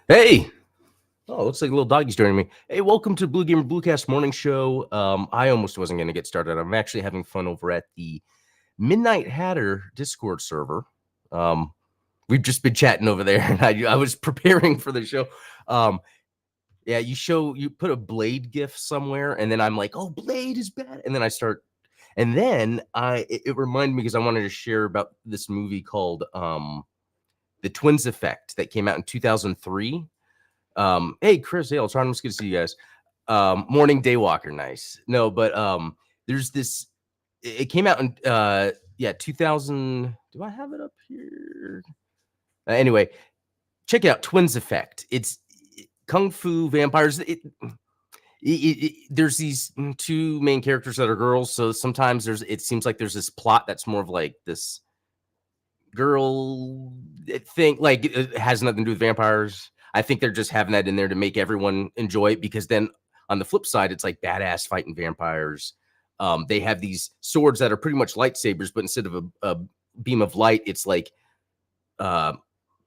Hey! Oh, looks like a little doggy's joining me. Hey, welcome to Blue Gamer Bluecast Morning Show. I almost wasn't going to get started. I'm actually having fun over at the Midnight Hatter Discord server. Um, we've just been chatting over there, and I was preparing for the show. Um, yeah, you put a Blade gif somewhere, and then I'm like, oh, Blade is bad. And then I start, and then it reminded me because I wanted to share about this movie called The Twins Effect that came out in 2003. Hey, Chris, hey, Ultron, it's good to see you guys. Morning Daywalker, nice. No, but there's this. It came out in 2000. Do I have it up here? Anyway, check it out. Twins Effect. It's kung fu vampires. There's these two main characters that are girls, so sometimes it seems like there's this plot that's more of like this girl thing, like it has nothing to do with vampires. I think they're just having that in there to make everyone enjoy it, because then on the flip side, it's like badass fighting vampires. They have these swords that are pretty much lightsabers, but instead of a beam of light, it's like uh,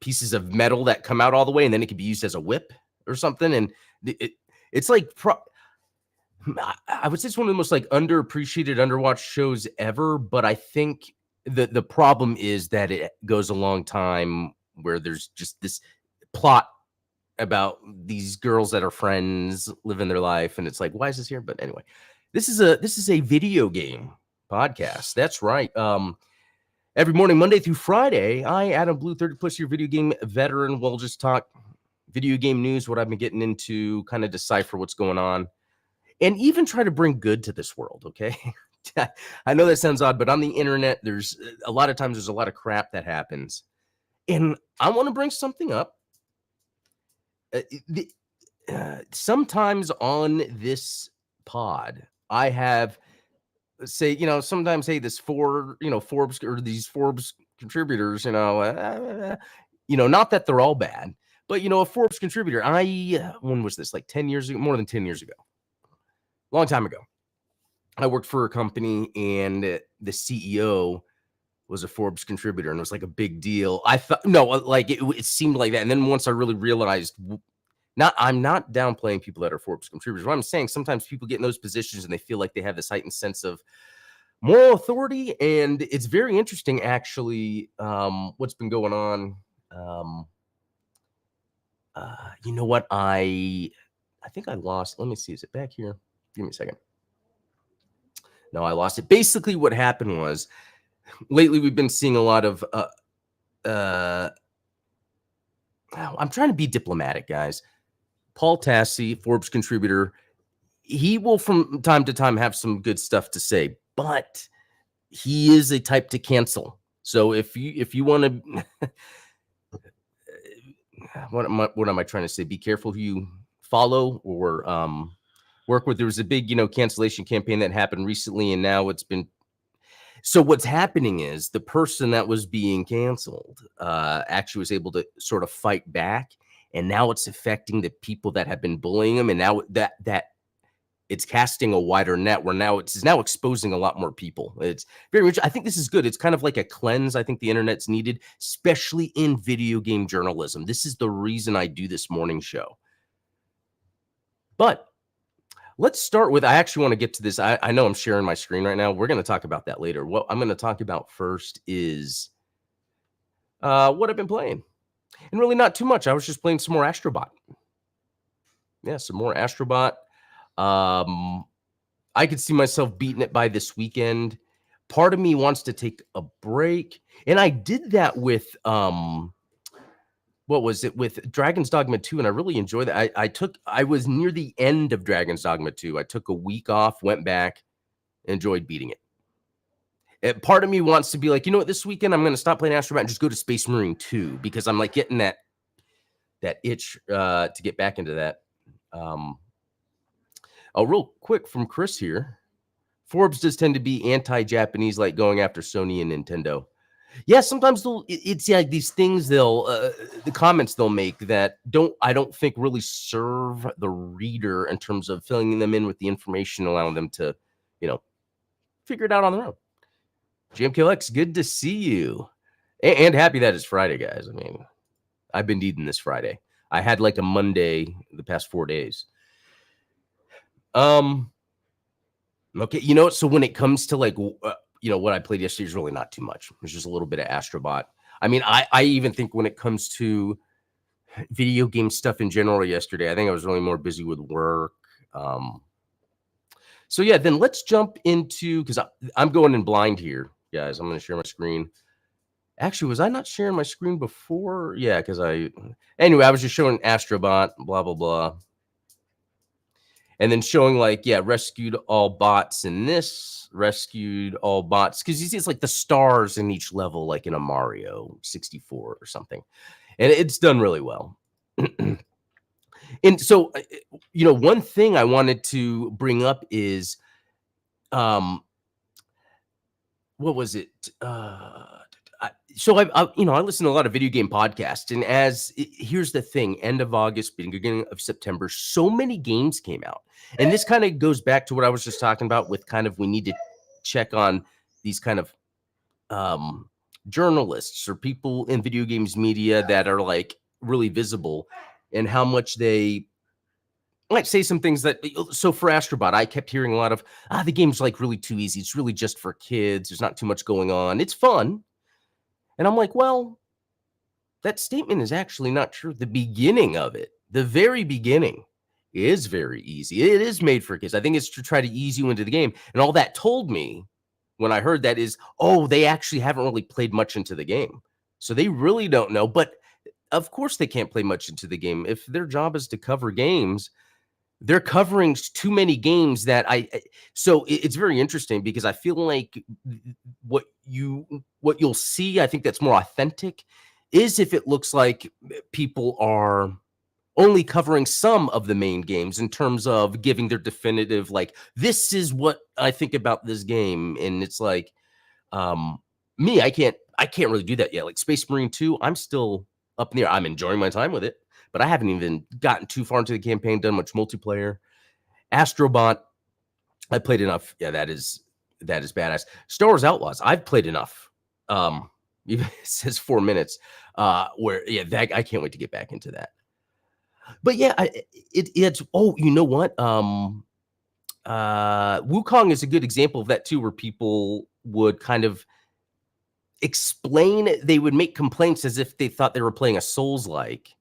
pieces of metal that come out all the way, and then it can be used as a whip or something. And it's like I would say it's one of the most like underappreciated, underwatched shows ever. But I think the problem is that it goes a long time where there's just this plot about these girls that are friends living their life, and it's like, why is this here? But anyway, this is a video game podcast. That's right. Every morning, Monday through Friday, I, Adam Blue, 30+ year video game veteran, will just talk video game news, what I've been getting into, kind of decipher what's going on, and even try to bring good to this world. Okay. I know that sounds odd, but on the internet, there's a lot of crap that happens, and I want to bring something up. Sometimes on this pod, I have sometimes, hey, Forbes or these Forbes contributors, not that they're all bad, but a Forbes contributor. When was this? Like 10 years ago, more than 10 years ago, long time ago. I worked for a company, and the CEO was a Forbes contributor, and it was like a big deal. I thought, no, like it seemed like that. And then once I really realized, I'm not downplaying people that are Forbes contributors. What I'm saying, sometimes people get in those positions and they feel like they have this heightened sense of moral authority, and it's very interesting, actually, what's been going on. You know what? I think I lost. Let me see. Is it back here? Give me a second. No, I lost it. Basically, what happened was, lately we've been seeing a lot of I'm trying to be diplomatic, guys. Paul Tassi, Forbes contributor, he will from time to time have some good stuff to say, but he is a type to cancel. So if you want to what am I trying to say? Be careful who you follow or work with. There was a big, cancellation campaign that happened recently, and now it's been. So what's happening is the person that was being canceled actually was able to sort of fight back, and now it's affecting the people that have been bullying him, and now that it's casting a wider net where now it's now exposing a lot more people. It's very rich. I think this is good. It's kind of like a cleanse. I think the internet's needed, especially in video game journalism. This is the reason I do this morning show. But let's start with, I actually want to get to this. I know I'm sharing my screen right now. We're going to talk about that later. What I'm going to talk about first is what I've been playing. And really not too much. I was just playing some more Astrobot. Yeah, some more Astrobot. I could see myself beating it by this weekend. Part of me wants to take a break. And I did that with what was it, with Dragon's Dogma 2, and I really enjoyed that. I was near the end of Dragon's Dogma 2. I took a week off, went back, enjoyed beating it. And part of me wants to be like, you know what, this weekend I'm going to stop playing Astrobot and just go to Space Marine 2, because I'm like getting that itch to get back into that. Real quick from Chris here. Forbes does tend to be anti-Japanese, like going after Sony and Nintendo. Yeah, sometimes it's like these things the comments they'll make that I don't think really serve the reader in terms of filling them in with the information, allowing them to, figure it out on their own. JMKLX, good to see you. And happy that it's Friday, guys. I mean, I've been needing this Friday. I had like a Monday the past 4 days. Um, okay, so when it comes to like, what I played yesterday is really not too much. There's just a little bit of Astrobot. I mean, I even think when it comes to video game stuff in general yesterday, I think I was really more busy with work. Um, so yeah, then let's jump into, because I'm going in blind here, guys. I'm going to share my screen. Actually, was I not sharing my screen before? Yeah, because anyway, I was just showing Astrobot, blah, blah, blah. And then showing like, yeah, rescued all bots in this, rescued all bots. Because you see, it's like the stars in each level, like in a Mario 64 or something. And it's done really well. And so, one thing I wanted to bring up is, what was it? I listen to a lot of video game podcasts, and here's the thing: end of August, beginning of September, so many games came out, and this kind of goes back to what I was just talking about with kind of we need to check on these kind of journalists or people in video games media that are like really visible, and how much they might say some things that. So for Astrobot, I kept hearing a lot of the game's like really too easy. It's really just for kids. There's not too much going on. It's fun. And I'm like, well, that statement is actually not true. The beginning of it, the very beginning, is very easy. It is made for kids. I think it's to try to ease you into the game. And all that told me when I heard that is, they actually haven't really played much into the game. So they really don't know. But of course they can't play much into the game. If their job is to cover games, they're covering too many games that so it's very interesting because I feel like what you'll see, I think that's more authentic is if it looks like people are only covering some of the main games in terms of giving their definitive, like, this is what I think about this game. And it's like, me, I can't really do that yet. Like Space Marine 2, I'm still up in the air. I'm enjoying my time with it, but I haven't even gotten too far into the campaign, done much multiplayer. Astrobot, I played enough. Yeah, that is badass. Star Wars Outlaws, I've played enough. It says 4 minutes. That I can't wait to get back into that. But yeah, it's you know what? Wukong is a good example of that too, where people would kind of explain, they would make complaints as if they thought they were playing a Souls-like.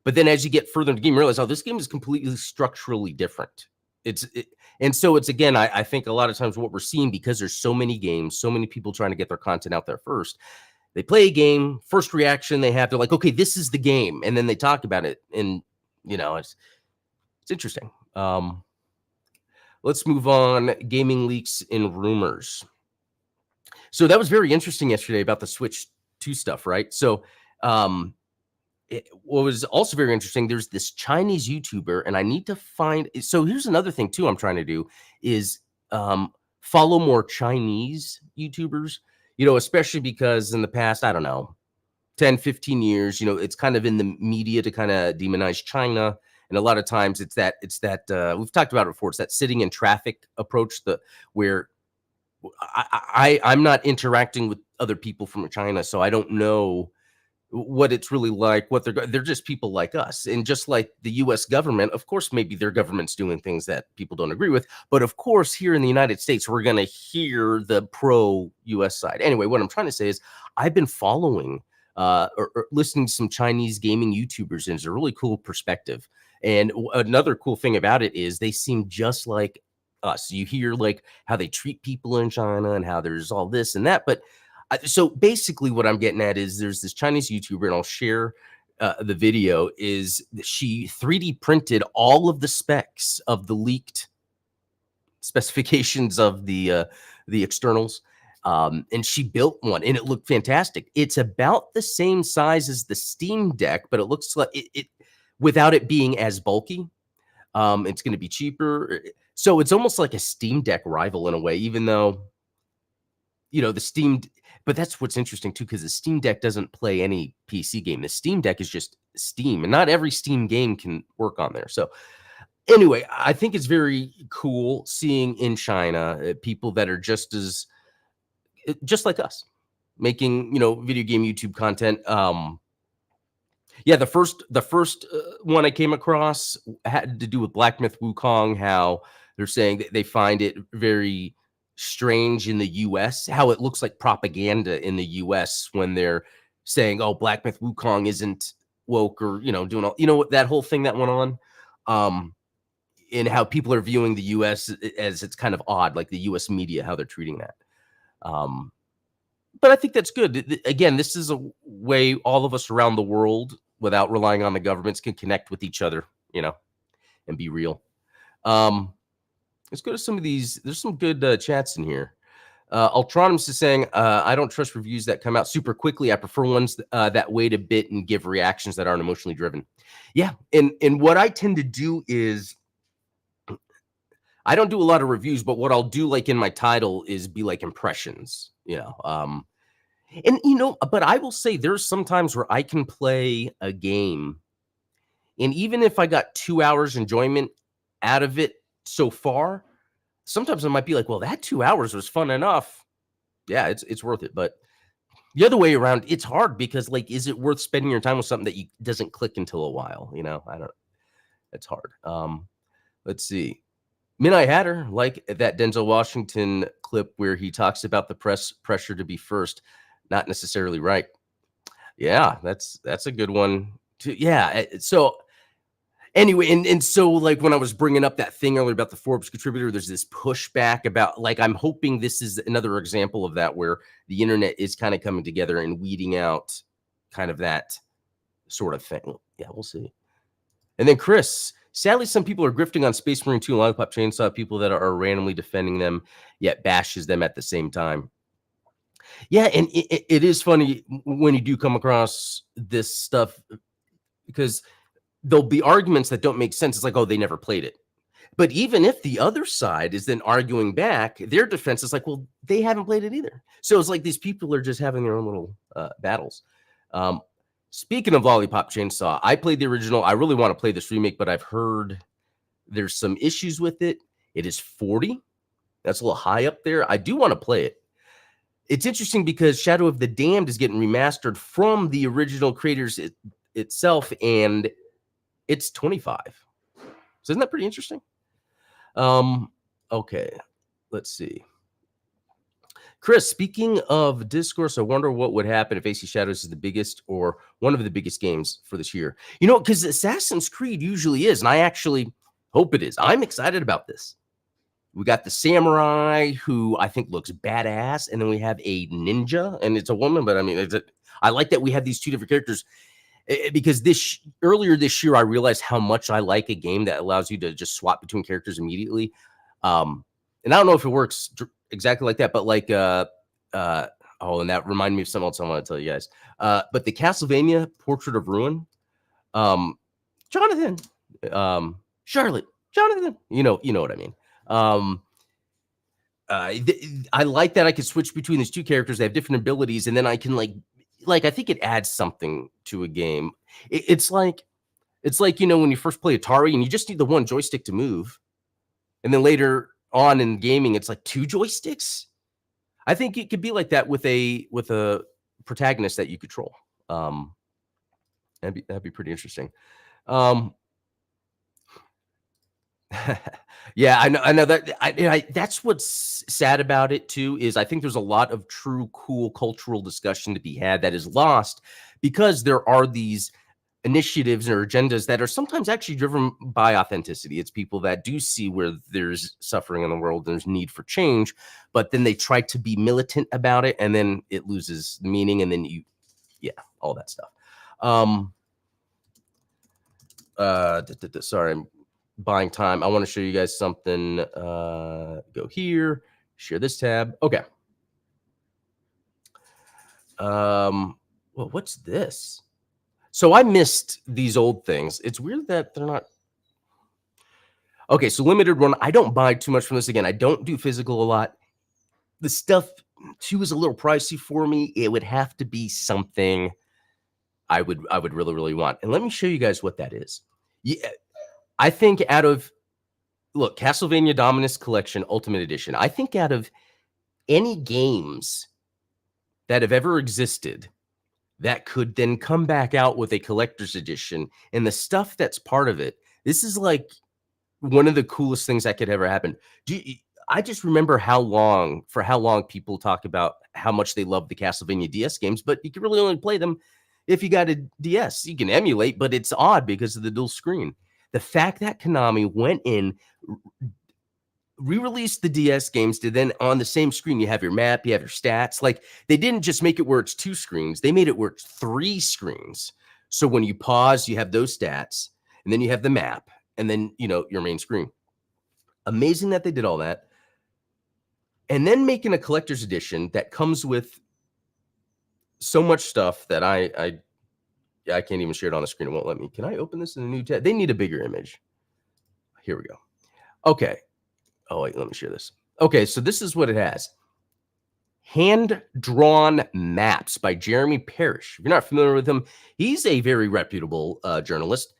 But then as you get further into the game, you realize, this game is completely structurally different. And so it's, again, I think a lot of times what we're seeing, because there's so many games, so many people trying to get their content out there first, they play a game, first reaction they have, they're like, okay, this is the game. And then they talk about it. And, it's interesting. Let's move on. Gaming leaks and rumors. So that was very interesting yesterday about the Switch 2 stuff, right? So, what was also very interesting, there's this Chinese YouTuber, and I need to find. So here's another thing too I'm trying to do is follow more Chinese YouTubers, especially because in the past, I don't know, 10, 15 years, it's kind of in the media to kind of demonize China. And a lot of times it's that we've talked about it before. It's that sitting in traffic approach, where I'm not interacting with other people from China, so I don't know what it's really like, what they're just people like us. And just like the US government, of course, maybe their government's doing things that people don't agree with. But of course, here in the United States, we're going to hear the pro US side. Anyway, what I'm trying to say is I've been following or listening to some Chinese gaming YouTubers, and it's a really cool perspective. And another cool thing about it is they seem just like us. You hear like how they treat people in China and how there's all this and that. But so basically what I'm getting at is there's this Chinese YouTuber, and I'll share the video, is she 3D printed all of the specs of the leaked specifications of the externals. And she built one, and it looked fantastic. It's about the same size as the Steam Deck, but it looks like it without it being as bulky. It's going to be cheaper. So it's almost like a Steam Deck rival in a way, even though, the Steam, but that's what's interesting too, because the Steam Deck doesn't play any PC game. The Steam Deck is just Steam, and not every Steam game can work on there. So anyway, I think it's very cool seeing in China people that are just like us, making, video game YouTube content. Yeah, the first one I came across had to do with Black Myth Wukong, how they're saying that they find it very strange in the US, how it looks like propaganda in the US when they're saying, "Oh, Black Myth Wukong isn't woke," or, doing all that whole thing that went on, um, and how people are viewing the US as it's kind of odd, like the US media, how they're treating that. Um, but I think that's good. Again, this is a way all of us around the world, without relying on the governments, can connect with each other, and be real. Um, let's go to some of these. There's some good chats in here. Ultronymous is saying, I don't trust reviews that come out super quickly. I prefer ones that wait a bit and give reactions that aren't emotionally driven. Yeah, and what I tend to do is I don't do a lot of reviews, but what I'll do, like in my title, is be like impressions. And but I will say there's some times where I can play a game, and even if I got 2 hours enjoyment out of it so far, sometimes I might be like, "Well, that 2 hours was fun enough. Yeah, it's worth it." But the other way around, it's hard because, like, is it worth spending your time with something that you doesn't click until a while, I don't it's hard. Let's see. Midnight Hatter, like that Denzel Washington clip where he talks about the press pressure to be first, not necessarily right. Yeah, that's a good one too. Yeah. So anyway, and so, like, when I was bringing up that thing earlier about the Forbes contributor, there's this pushback about, like, I'm hoping this is another example of that, where the internet is kind of coming together and weeding out kind of that sort of thing. Yeah, we'll see. And then Chris, sadly, some people are grifting on Space Marine 2 and Lollipop Chainsaw, people that are randomly defending them, yet bashes them at the same time. Yeah, and it is funny when you do come across this stuff, because there'll be arguments that don't make sense. It's like, oh, they never played it. But even if the other side is then arguing back, their defense is like, well, they haven't played it either. So it's like these people are just having their own little battles. Um, Speaking of Lollipop Chainsaw, I played the original. I really want to play this remake, but I've heard there's some issues with it. It is 40. That's a little high up there. I do want to play it. It's interesting because Shadow of the Damned is getting remastered from the original creators itself, and it's 25. So isn't that pretty interesting? Okay, let's see. Chris, speaking of discourse, I wonder what would happen if AC Shadows is the biggest or one of the biggest games for this year. Because Assassin's Creed usually is, and I actually hope it is. I'm excited about this. We got the samurai, who I think looks badass, and then we have a ninja, and it's a woman, but I mean, I like that we have these two different characters, because earlier this year I realized how much I like a game that allows you to just swap between characters immediately. And I don't know if it works exactly like that, but like and that reminded me of something else I want to tell you guys. But the Castlevania Portrait of Ruin, Jonathan, Charlotte, Jonathan, you know what I mean. I like that I could switch between these two characters. They have different abilities, and then I can like I think it adds something to a game. It's like when you first play Atari and you just need the one joystick to move, and then later on in gaming it's like two joysticks. I think it could be like that with a protagonist that you control. That'd be pretty interesting. Yeah, I know that. That's what's sad about it too, is I think there's a lot of true cool cultural discussion to be had that is lost because there are these initiatives or agendas that are sometimes actually driven by authenticity. It's people that do see where there's suffering in the world, there's need for change, but then they try to be militant about it, and then it loses meaning, and then all that stuff. Sorry, I'm buying time. I want to show you guys something. Go here, share this tab. Okay. Well, what's this? So I missed these old things. It's weird that they're not. Okay, so limited run. I don't buy too much from this. Again, I don't do physical a lot. The stuff too is a little pricey for me. It would have to be something I would really, really want. And let me show you guys what that is. Yeah, I think Castlevania Dominus Collection Ultimate Edition. I think out of any games that have ever existed, that could then come back out with a collector's edition, and the stuff that's part of it. This is like one of the coolest things that could ever happen. I just remember how long people talk about how much they love the Castlevania DS games, but you can really only play them if you got a DS. You can emulate, but it's odd because of the dual screen. The fact that Konami went in, re-released the DS games to then on the same screen, you have your map, you have your stats. Like, they didn't just make it where it's 2 screens, they made it where it's 3 screens. So when you pause, you have those stats, and then you have the map, and then, your main screen. Amazing that they did all that. And then making a collector's edition that comes with so much stuff that I can't even share it on the screen. It won't let me. Can I open this in a new tab? They need a bigger image. Here we go. Okay. Oh, wait, let me share this. Okay, so this is what it has. Hand-drawn maps by Jeremy Parrish. If you're not familiar with him, he's a very reputable journalist.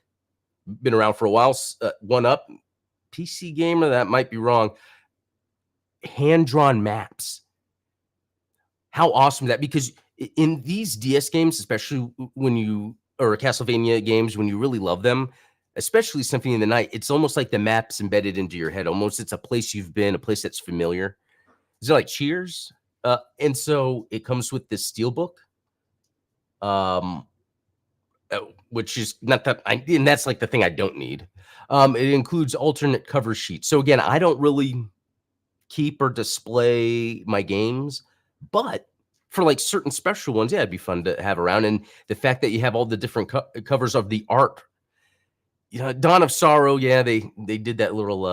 Been around for a while. One Up, PC Gamer, that might be wrong. Hand-drawn maps. How awesome that, because in these DS games, especially or Castlevania games, when you really love them, especially Symphony of the Night, it's almost like the map's embedded into your head. Almost it's a place you've been, a place that's familiar. Is it like Cheers? And so it comes with this steelbook, which is not that and that's like the thing I don't need. It includes alternate cover sheets. So again, I don't really keep or display my games, but for like certain special ones, yeah, it'd be fun to have around. And the fact that you have all the different covers of the art, Dawn of Sorrow, yeah, they did that little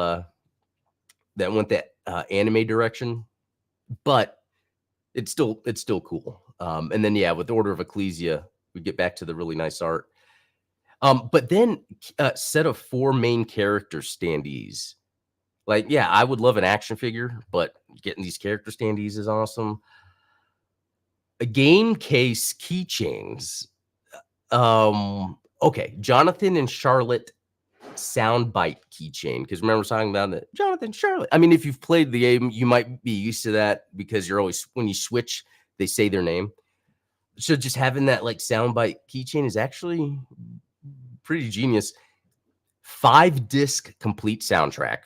that went that anime direction, but it's still cool. And then with Order of Ecclesia, we get back to the really nice art. But then a set of 4 main character standees. Like, yeah, I would love an action figure, but getting these character standees is awesome. A game case keychains. Okay, Jonathan and Charlotte soundbite keychain, because remember talking about that Jonathan, Charlotte. I mean, if you've played the game, you might be used to that, because you're always, when you switch, they say their name. So just having that like soundbite keychain is actually pretty genius. 5-disc complete soundtrack.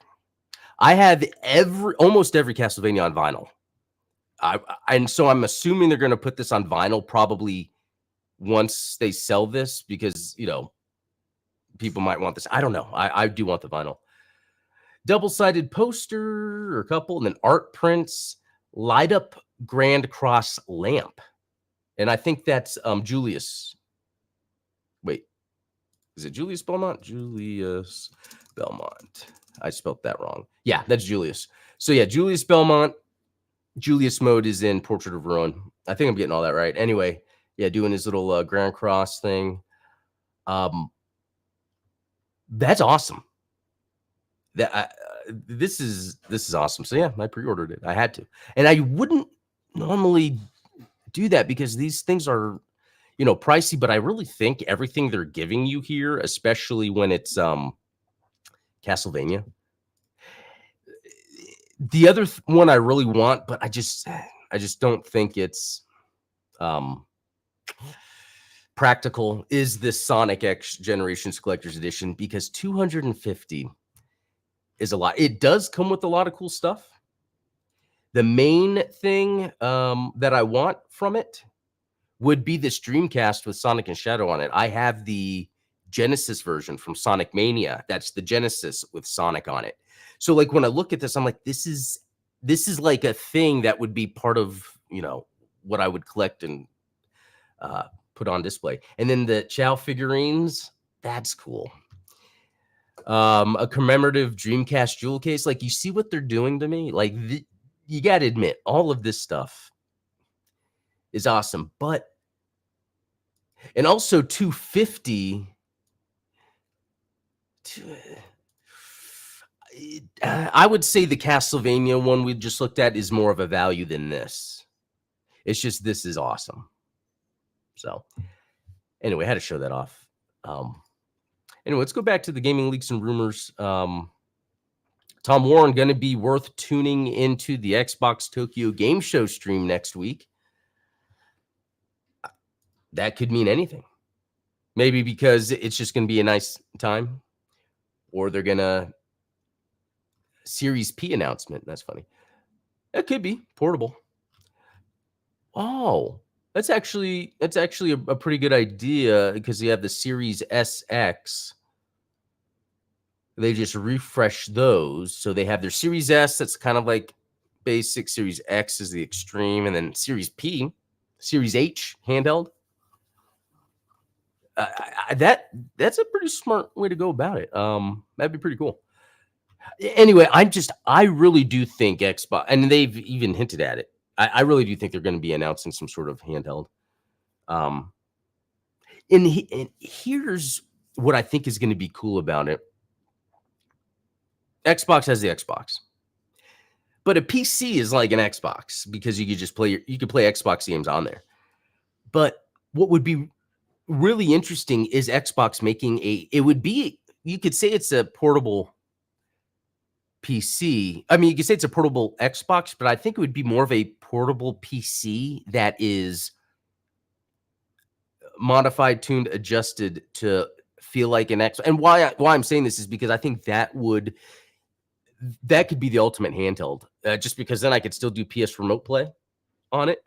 I have almost every Castlevania on vinyl. And so I'm assuming they're going to put this on vinyl probably once they sell this, because people might want this. I don't know. I do want the vinyl. Double-sided poster or couple, and then art prints, light up Grand Cross lamp. And I think that's Julius. Wait, is it Julius Belmont? Julius Belmont. I spelled that wrong. Yeah, that's Julius. So yeah, Julius Belmont. Julius mode is in Portrait of Ruin. I think I'm getting all that right. Anyway, yeah, doing his little Grand Cross thing. That's awesome. This is awesome. So yeah, I pre-ordered it. I had to, and I wouldn't normally do that because these things are, pricey. But I really think everything they're giving you here, especially when it's Castlevania. The other one I really want, but I just don't think it's practical, is this Sonic X Generations Collector's Edition, because 250 is a lot. It does come with a lot of cool stuff. The main thing that I want from it would be this Dreamcast with Sonic and Shadow on it. I have the Genesis version from Sonic Mania. That's the Genesis with Sonic on it. So like when I look at this, I'm like, this is like a thing that would be part of, what I would collect and put on display. And then the Chow figurines, that's cool. A commemorative Dreamcast jewel case. Like, you see what they're doing to me? Like, you got to admit, all of this stuff is awesome. And also 250. I would say the Castlevania one we just looked at is more of a value than this. It's just, this is awesome. So anyway, I had to show that off. Anyway, let's go back to the gaming leaks and rumors. Tom Warren going to be worth tuning into the Xbox Tokyo Game Show stream next week. That could mean anything. Maybe because it's just going to be a nice time, or they're going to Series P announcement. That's funny. That could be portable. Oh, that's actually a pretty good idea because you have the Series SX. They just refresh those, so they have their Series S. That's kind of like basic. Series X is the extreme, and then Series P, Series H handheld. That's a pretty smart way to go about it. That'd be pretty cool. Anyway, I really do think Xbox, and they've even hinted at it. I really do think they're going to be announcing some sort of handheld. Um, and here's what I think is going to be cool about it. Xbox has the Xbox, but a PC is like an Xbox because you could just you could play Xbox games on there. But what would be really interesting is Xbox making it would be, you could say it's a portable PC. I mean, you could say it's a portable Xbox, but I think it would be more of a portable PC that is modified, tuned, adjusted to feel like an X. And why I'm saying this is because I think that could be the ultimate handheld. Just because then I could still do PS Remote Play on it.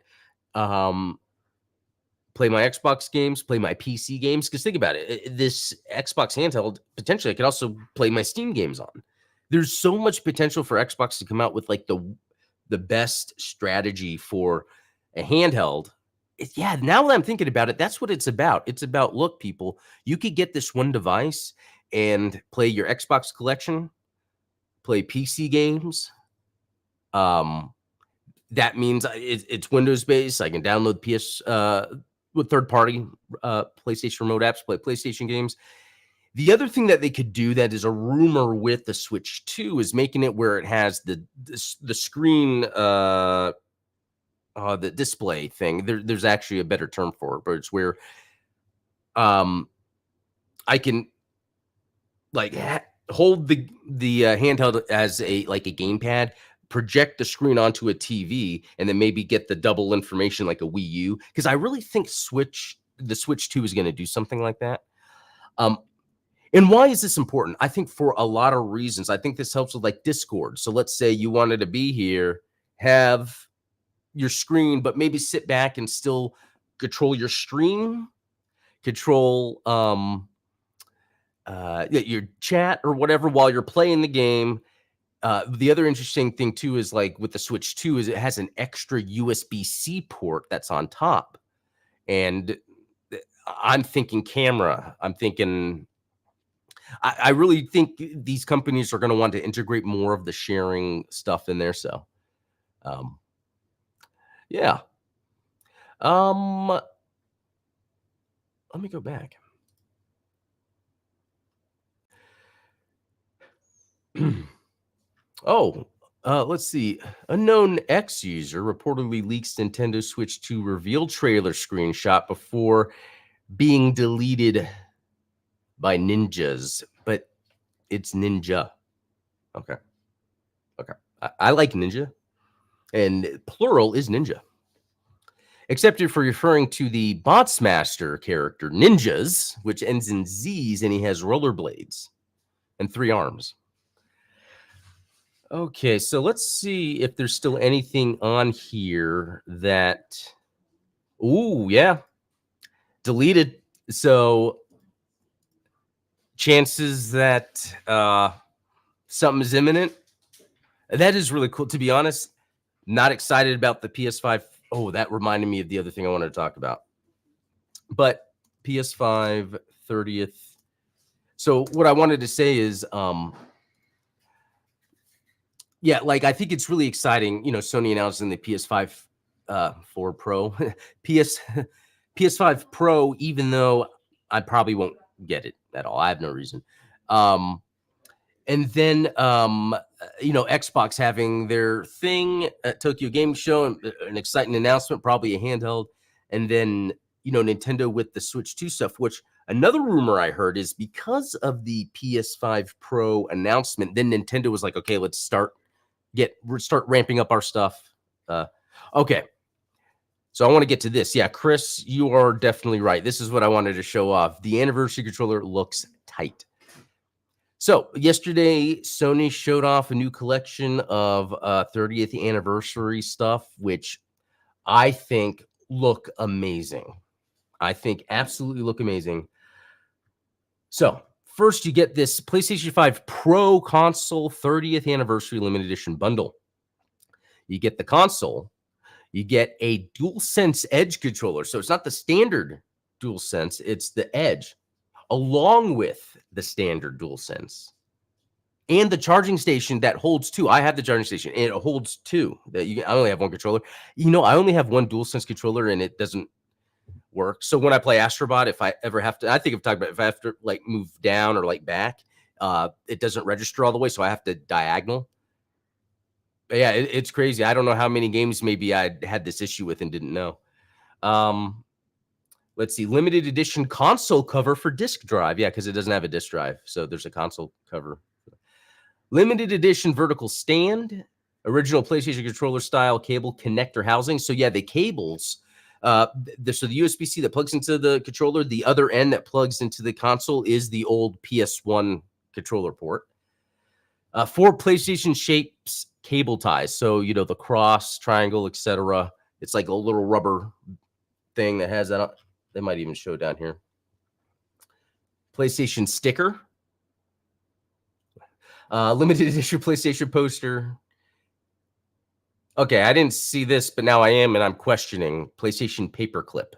Play my Xbox games, play my PC games. Because think about it, this Xbox handheld, potentially I could also play my Steam games on. There's so much potential for Xbox to come out with like the best strategy for a handheld. Yeah, now that I'm thinking about it, that's what it's about. It's about, look, people, you could get this one device and play your Xbox collection, play PC games. That means it's Windows based. I can download PS with third party PlayStation remote apps, play PlayStation games. The other thing that they could do that is a rumor with the Switch 2 is making it where it has the screen, the display thing. There's actually a better term for it, but it's where I can like hold the handheld as a gamepad, project the screen onto a TV, and then maybe get the double information like a Wii U. Because I really think the Switch 2 is going to do something like that. And why is this important? I think for a lot of reasons. I think this helps with like Discord. So let's say you wanted to be here, have your screen, but maybe sit back and still control your stream, control your chat or whatever while you're playing the game. The other interesting thing too is like with the Switch 2 is it has an extra USB-C port that's on top. And I'm thinking camera. I'm thinking I really think these companies are going to want to integrate more of the sharing stuff in there. So, yeah. Let me go back. Let's see. Unknown X user reportedly leaks Nintendo Switch 2 reveal trailer screenshot before being deleted by ninjas, but it's ninja. Okay. I like ninja, and plural is ninja. Except for referring to the Botsmaster character, Ninjas, which ends in Z's, and he has rollerblades and 3 arms. Okay, so let's see if there's still anything on here that... Ooh, yeah. Deleted. So chances that something is imminent. That is really cool. To be honest, not excited about the PS5. Oh, that reminded me of the other thing I wanted to talk about. But PS5 30th. So what I wanted to say is, yeah, like I think it's really exciting. You know, Sony announcing the PS5 4 Pro, PS5 Pro, even though I probably won't get it at all. I have no reason. And then, Xbox having their thing at Tokyo Game Show, an exciting announcement, probably a handheld. And then, Nintendo with the Switch 2 stuff, which another rumor I heard is because of the PS5 Pro announcement, then Nintendo was like, okay, let's start ramping up our stuff. Okay. So I want to get to this. Yeah, Chris, you are definitely right. This is what I wanted to show off. The anniversary controller looks tight. So yesterday, Sony showed off a new collection of 30th anniversary stuff, which I think look amazing. I think absolutely look amazing. So first, you get this PlayStation 5 Pro console 30th anniversary limited edition bundle. You get the console. You get a DualSense Edge controller. So it's not the standard DualSense, it's the Edge, along with the standard DualSense. And the charging station that holds two. I have the charging station, and it holds two. I only have one controller. I only have one DualSense controller, and it doesn't work. So when I play Astrobot, if I ever have to, I think I've talked about if I have to like move down or like back, it doesn't register all the way, so I have to diagonal. But yeah, it's crazy. I don't know how many games maybe I had this issue with and didn't know. Let's see, limited edition console cover for disk drive. Yeah, because it doesn't have a disk drive, so there's a console cover. Limited edition vertical stand, original PlayStation controller style cable connector housing. So yeah, the cables. So the USB-C that plugs into the controller, the other end that plugs into the console is the old PS1 controller port. 4 PlayStation shapes cable ties. So, the cross, triangle, etc. It's like a little rubber thing that has that. They might even show down here. PlayStation sticker. Limited edition PlayStation poster. Okay, I didn't see this, but now I am, and I'm questioning PlayStation paperclip.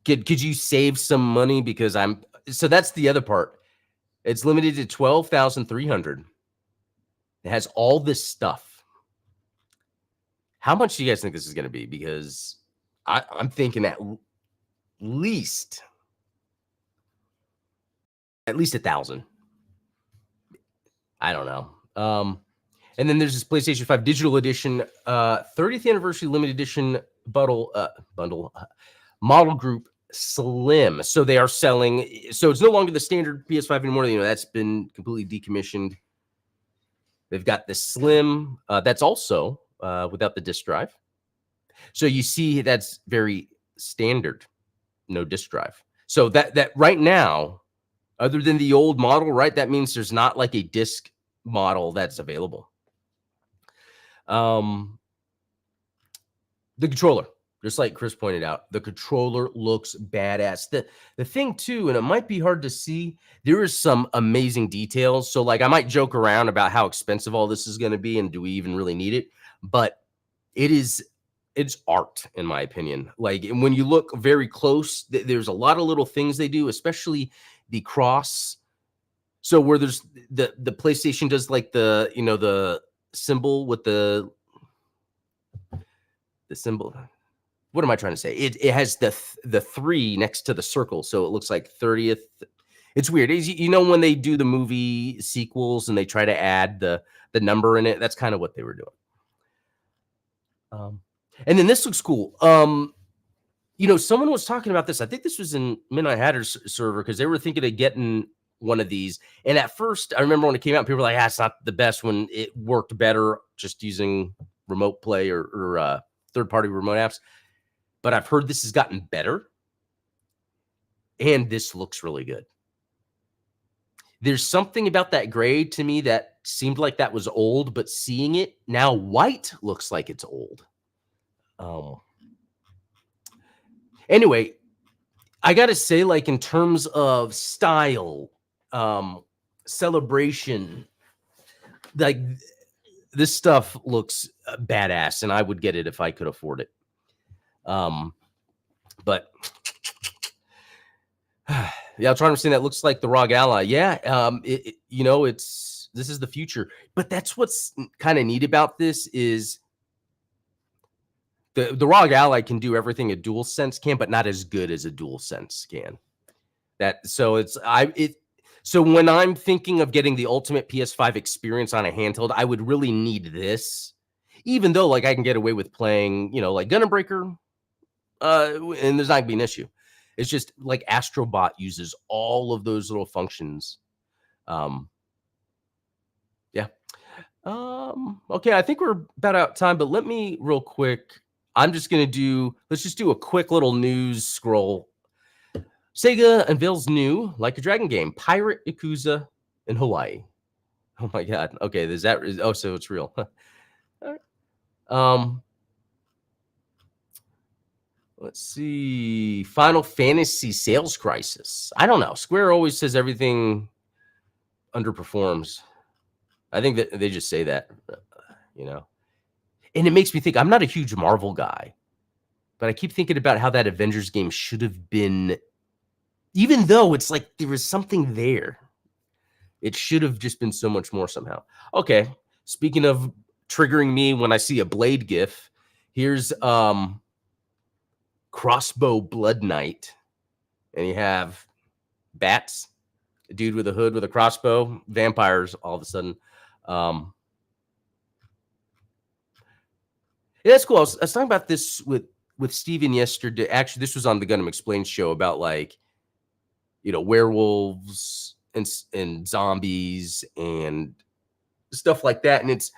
Could you save some money? Because so that's the other part. It's limited to 12,300. It has all this stuff. How much do you guys think this is going to be? Because I'm thinking at least 1,000. I don't know. And then there's this PlayStation 5 digital edition, 30th anniversary limited edition bundle model group Slim. So they are selling. So it's no longer the standard PS5 anymore. That's been completely decommissioned. They've got the Slim. That's also without the disk drive. So you see, that's very standard, no disk drive. So that right now, other than the old model, right, that means there's not like a disk model that's available. The controller, just like Chris pointed out, the controller looks badass. The thing too, and it might be hard to see, there is some amazing details. So like I might joke around about how expensive all this is going to be and do we even really need it? But it's art, in my opinion. Like when you look very close, there's a lot of little things they do, especially the cross. So where there's the PlayStation does like the the symbol with the symbol. What am I trying to say? It has the 3 next to the circle, so it looks like 30th. It's weird. When they do the movie sequels and they try to add the number in it, that's kind of what they were doing. And then this looks cool. Someone was talking about this. I think this was in Midnight Hatter's server because they were thinking of getting one of these. And at first, I remember when it came out, people were like, it's not the best, when it worked better just using remote play or third-party remote apps. But I've heard this has gotten better. And this looks really good. There's something about that gray to me that seemed like that was old, but seeing it now, white looks like it's old. Anyway, I got to say, like in terms of style, celebration, like this stuff looks badass, and I would get it if I could afford it. But yeah, I'm trying to understand. That looks like the ROG Ally. Yeah, this is the future. But that's what's kind of neat about this is the ROG Ally can do everything a DualSense can, but not as good as a DualSense can. So when I'm thinking of getting the ultimate PS5 experience on a handheld, I would really need this. Even though like I can get away with playing, like Gun and Breaker, and there's not gonna be an issue. It's just like Astrobot uses all of those little functions. Yeah. Okay, I think we're about out of time, but let me real quick. Let's just do a quick little news scroll. Sega unveils new Like a Dragon game, Pirate Yakuza in Hawaii. Oh my god. Okay, so it's real. All right. Um, let's see. Final Fantasy sales crisis. I don't know. Square always says everything underperforms. I think that they just say that, you know. And it makes me think I'm not a huge Marvel guy, but I keep thinking about how that Avengers game should have been, even though it's like there was something there. It should have just been so much more somehow. Okay. Speaking of triggering me when I see a Blade gif, here's Crossbow Blood Knight. And you have bats, a dude with a hood with a crossbow, vampires all of a sudden. Yeah, that's cool. I was talking about this with Steven yesterday. Actually, this was on the Gundam Explained show about like, werewolves and zombies and stuff like that. And it's,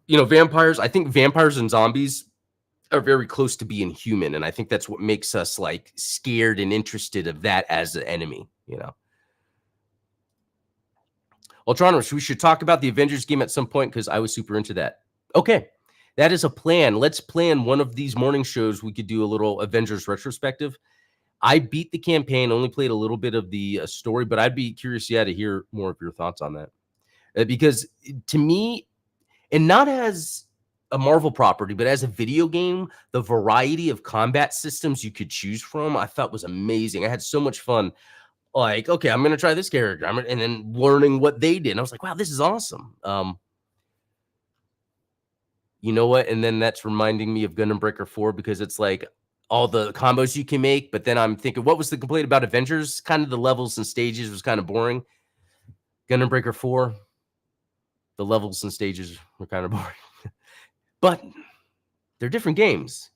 vampires. I think vampires and zombies are very close to being human, and I think that's what makes us like scared and interested of that as an enemy. Ultronus, we should talk about the Avengers game at some point because I was super into that. Okay, that is a plan. Let's plan one of these morning shows. We could do a little Avengers retrospective. I beat the campaign, only played a little bit of the story, but I'd be curious, to hear more of your thoughts on that. Because to me, and not as a Marvel property, but as a video game, the variety of combat systems you could choose from, I thought was amazing. I had so much fun. Like, okay, I'm going to try this character, and then learning what they did. And I was like, wow, this is awesome. You know what? And then that's reminding me of Gundam Breaker 4 because it's like all the combos you can make. But then I'm thinking, what was the complaint about Avengers? Kind of the levels and stages was kind of boring. Gundam Breaker 4, the levels and stages were kind of boring. But they're different games,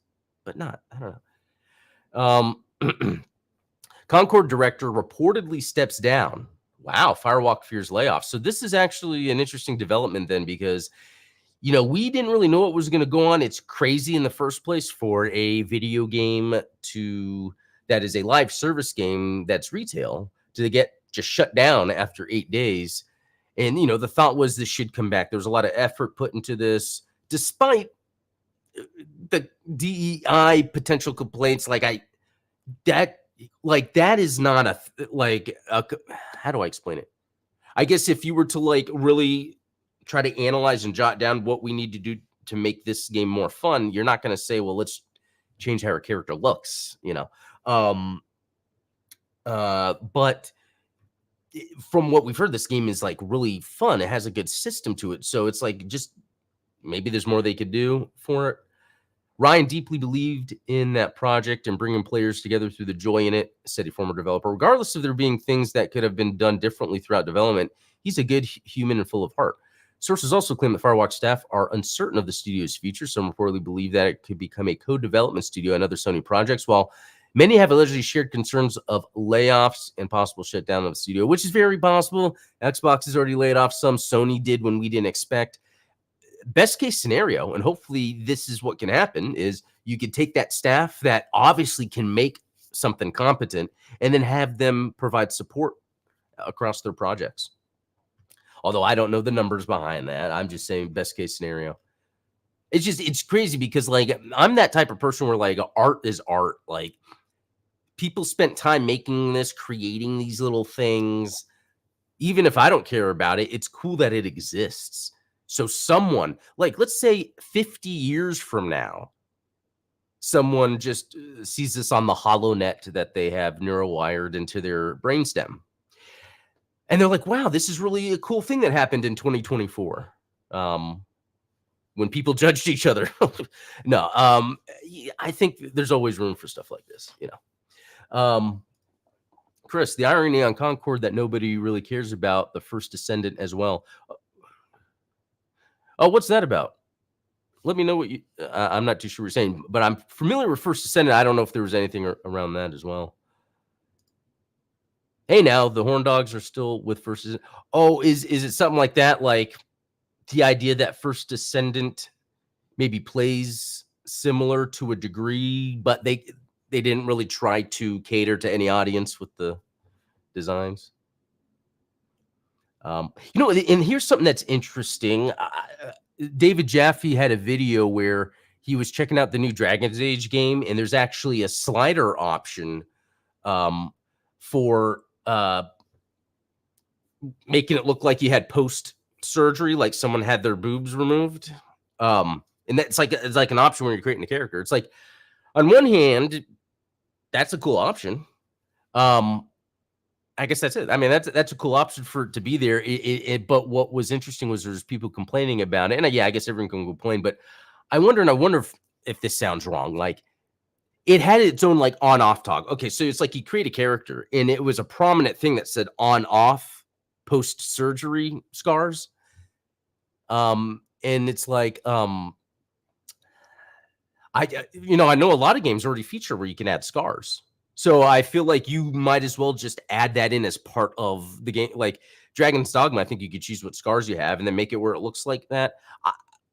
but not. I don't know. Concord director reportedly steps down. Wow, Firewalk fears layoffs. So this is actually an interesting development then because, we didn't really know what was going to go on. It's crazy in the first place for a video game that is a live service game that's retail to get just shut down after 8 days. And, the thought was this should come back. There was a lot of effort put into this, despite the DEI potential complaints. That is not how do I explain it? I guess if you were to really try to analyze and jot down what we need to do to make this game more fun, you're not going to say, well, let's change how our character looks, but from what we've heard, this game is really fun. It has a good system to it. So it's just maybe there's more they could do for it. Ryan deeply believed in that project and bringing players together through the joy in it, said a former developer. Regardless of there being things that could have been done differently throughout development, he's a good human and full of heart. Sources also claim that Firewalk staff are uncertain of the studio's future. Some reportedly believe that it could become a co-development studio on other Sony projects, while many have allegedly shared concerns of layoffs and possible shutdown of the studio, which is very possible. Xbox has already laid off some. Sony did when we didn't expect. Best case scenario, and hopefully this is what can happen, is you could take that staff that obviously can make something competent and then have them provide support across their projects. Although I don't know the numbers behind that. I'm just saying best case scenario. It's crazy because I'm that type of person where art is art. People spent time making this, creating these little things. Even if I don't care about it, it's cool that it exists. So someone, let's say 50 years from now, someone just sees this on the HoloNet that they have neurowired into their brainstem. And they're like, wow, this is really a cool thing that happened in 2024. When people judged each other. No, I think there's always room for stuff like this, Chris, the irony on Concord that nobody really cares about the First Descendant as well. Oh, what's that about? Let me know what you. I'm not too sure what you're saying, but I'm familiar with First Descendant. I don't know if there was anything around that as well. Hey, now the Horn Dogs are still with First Descendant. Oh, is it something like that? the idea that First Descendant maybe plays similar to a degree, but they didn't really try to cater to any audience with the designs. And here's something that's interesting. David Jaffe had a video where he was checking out the new Dragon's Age game, and there's actually a slider option for making it look like you had post surgery, like someone had their boobs removed. And that's like it's like an option when you're creating a character. It's like on one hand, that's a cool option. I guess that's it. I mean, that's a cool option for it to be there. But what was interesting was there's people complaining about it, and yeah, I guess everyone can complain. But I wonder if this sounds wrong. Like it had its own like on off toggle. Okay, so it's like you create a character, and it was a prominent thing that said on off post surgery scars. And it's like I know a lot of games already feature where you can add scars. So I feel like you might as well just add that in as part of the game. Like Dragon's Dogma, I think you could choose what scars you have and then make it where it looks like that.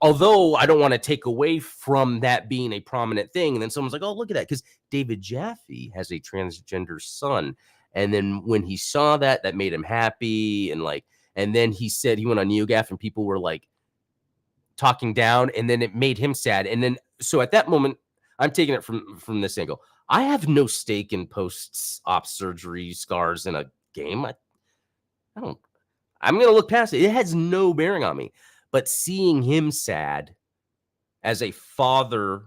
Although I don't want to take away from that being a prominent thing. And then someone's like, oh, look at that. Because David Jaffe has a transgender son. And then when he saw that, that made him happy. And then he said he went on NeoGAF and people were like talking down. And then it made him sad. And then so at that moment, I'm taking it from this angle. I have no stake in post-op surgery scars in a game. I don't. I'm going to look past it. It has no bearing on me. But seeing him sad as a father,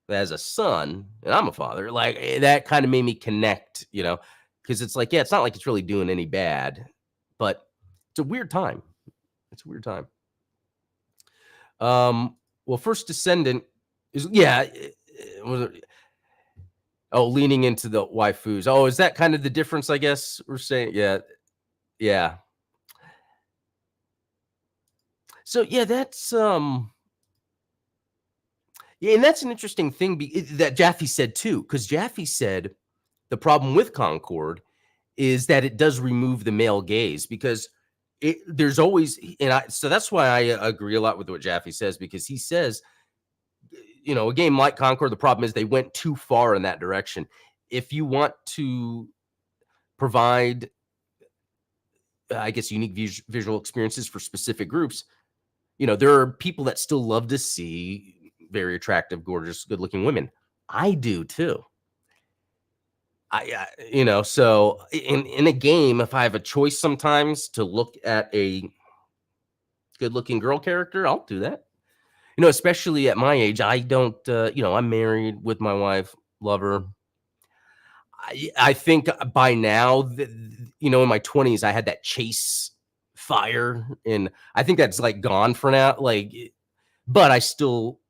as a son, and I'm a father, like that kind of made me connect, because it's like, yeah, it's not like it's really doing any bad, but it's a weird time. It's a weird time. Well, First Descendant is, yeah. Oh, leaning into the waifus. Oh, is that kind of the difference, I guess we're saying? Yeah. Yeah. So yeah, that's yeah, and that's an interesting thing that Jaffe said too, because Jaffe said the problem with Concord is that it does remove the male gaze because there's always, so that's why I agree a lot with what Jaffe says, because he says, a game like Concord, the problem is they went too far in that direction. If you want to provide, I guess, unique visual experiences for specific groups, there are people that still love to see very attractive, gorgeous, good-looking women. I do too. So in a game, if I have a choice sometimes to look at a good-looking girl character, I'll do that. Especially at my age, I don't, I'm married with my wife, love her. I think by now, in my 20s, I had that chase fire, and I think that's like gone for now. But I still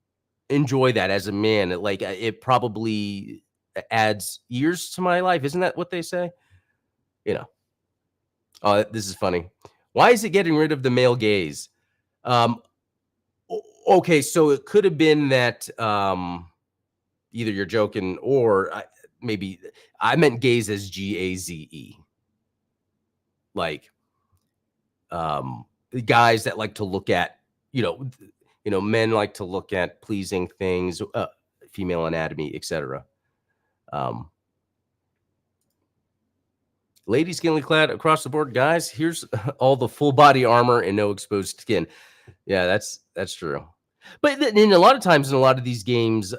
enjoy that as a man. It probably adds years to my life. Isn't that what they say? Oh, this is funny. Why is it getting rid of the male gaze? Okay, so it could have been that either you're joking or maybe I meant gaze as Gaze. Like the guys that like to look at, men like to look at pleasing things, female anatomy, etc. Ladies scantily clad across the board, guys. Here's all the full body armor and no exposed skin. Yeah, that's true. But then a lot of times in a lot of these games, you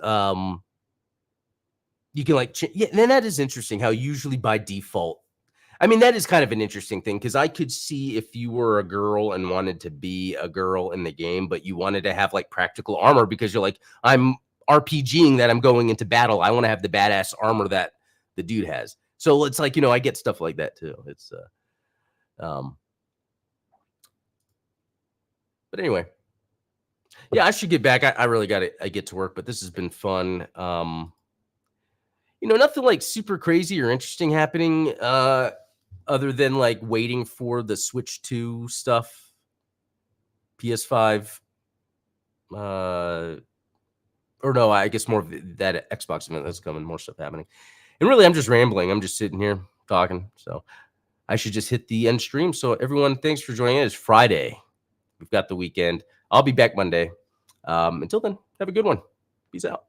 can yeah. Then that is interesting. How usually by default, I mean, that is kind of an interesting thing because I could see if you were a girl and wanted to be a girl in the game, but you wanted to have like practical armor because you're like, I'm RPGing that I'm going into battle. I want to have the badass armor that the dude has. So it's like, I get stuff like that too. It's but anyway, yeah, I should get back. I really got to get to work, but this has been fun. Nothing like super crazy or interesting happening. Other than like waiting for the Switch 2 stuff, PS5, or no, I guess more of that Xbox event that's coming, more stuff happening. And really, I'm just rambling. I'm just sitting here talking. So I should just hit the end stream. So everyone, thanks for joining. It's Friday. We've got the weekend. I'll be back Monday. Until then, have a good one. Peace out.